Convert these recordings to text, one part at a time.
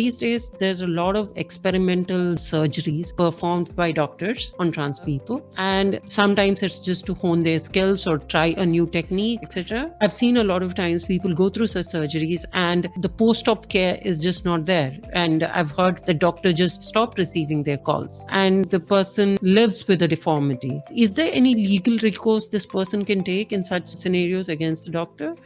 these days, there's a lot of experimental surgeries performed by doctors on trans people. And sometimes it's just to hone their skills or try a new technique, etc. I've seen a lot of times people go through such surgeries and the post-op care is just not there. And I've heard the doctor just stopped receiving their calls and the person lives with a deformity. Is there any legal recourse this person can take in such scenarios against the doctor?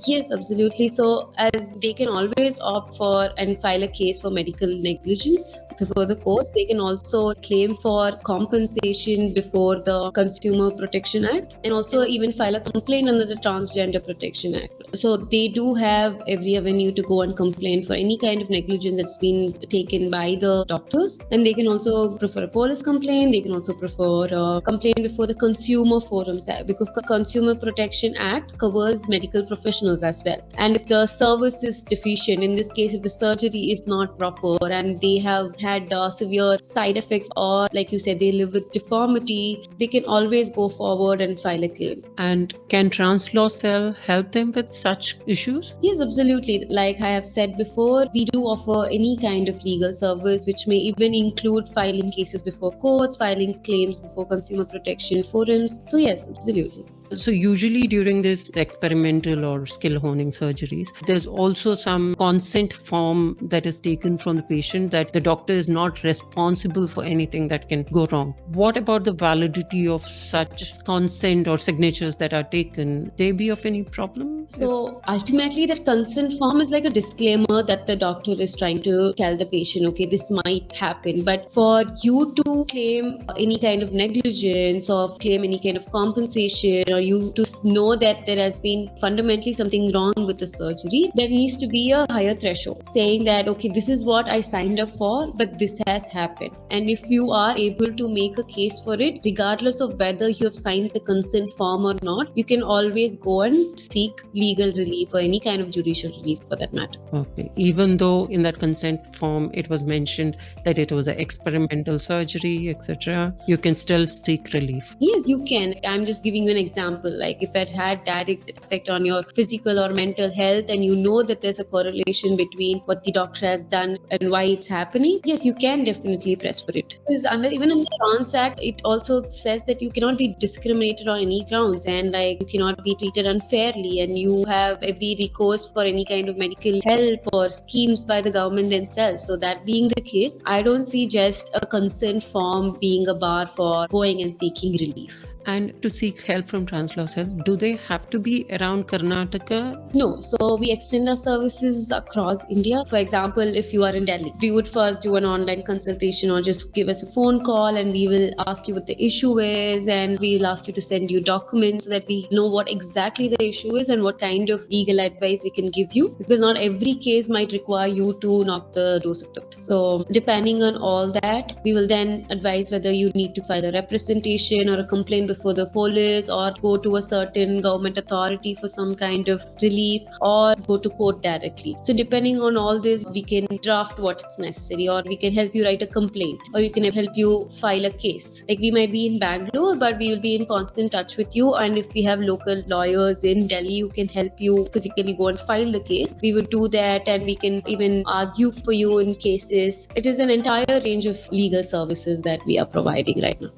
Yes, absolutely. So as they can always opt for and file a case for medical negligence before the courts, they can also claim for compensation before the Consumer Protection Act and also even file a complaint under the Transgender Protection Act. So they do have every avenue to go and complain for any kind of negligence that's been taken by the doctors. And they can also prefer a police complaint. They can also prefer a complaint before the Consumer Forums Act, because the Consumer Protection Act covers medical professionals as well. And if the service is deficient, in this case, if the surgery is not proper and they have had severe side effects, or like you said, they live with deformity, they can always go forward and file a claim. And can Trans Law Cell help them with such issues? Yes, absolutely. Like I have said before, we do offer any kind of legal service, which may even include filing cases before courts, filing claims before consumer protection forums. So yes, absolutely. So usually during this experimental or skill honing surgeries, there's also some consent form that is taken from the patient that the doctor is not responsible for anything that can go wrong. What about the validity of such consent or signatures that are taken? They be of any problem? So ultimately that consent form is like a disclaimer that the doctor is trying to tell the patient, okay, this might happen. But for you to claim any kind of negligence or claim any kind of compensation, or you to know that there has been fundamentally something wrong with the surgery, there needs to be a higher threshold saying that, okay, this is what I signed up for, but this has happened. And if you are able to make a case for it, regardless of whether you have signed the consent form or not, you can always go and seek legal relief or any kind of judicial relief for that matter. Okay. Even though in that consent form it was mentioned that it was an experimental surgery, etc., you can still seek relief. Yes, you can. I'm just giving you an example. Like if it had direct effect on your physical or mental health and you know that there's a correlation between what the doctor has done and why it's happening, yes, you can definitely press for it. Because even in the Trans Act, it also says that you cannot be discriminated on any grounds, and like you cannot be treated unfairly, and you have every recourse for any kind of medical help or schemes by the government themselves. So that being the case, I don't see just a consent form being a bar for going and seeking relief. And to seek help from Trans Law Cell, do they have to be around Karnataka? No. So we extend our services across India. For example, if you are in Delhi, we would first do an online consultation or just give us a phone call and we will ask you what the issue is, and we'll ask you to send you documents so that we know what exactly the issue is and what kind of legal advice we can give you, because not every case might require you to knock the doors of thought. So depending on all that, we will then advise whether you need to file a representation or a complaint before the police, or go to a certain government authority for some kind of relief, or go to court directly. So depending on all this, we can draft what's necessary, or we can help you write a complaint, or we can help you file a case. Like we might be in Bangalore, but we will be in constant touch with you, and if we have local lawyers in Delhi who can help you physically go and file the case, we would do that, and we can even argue for you in cases. It is an entire range of legal services that we are providing right now.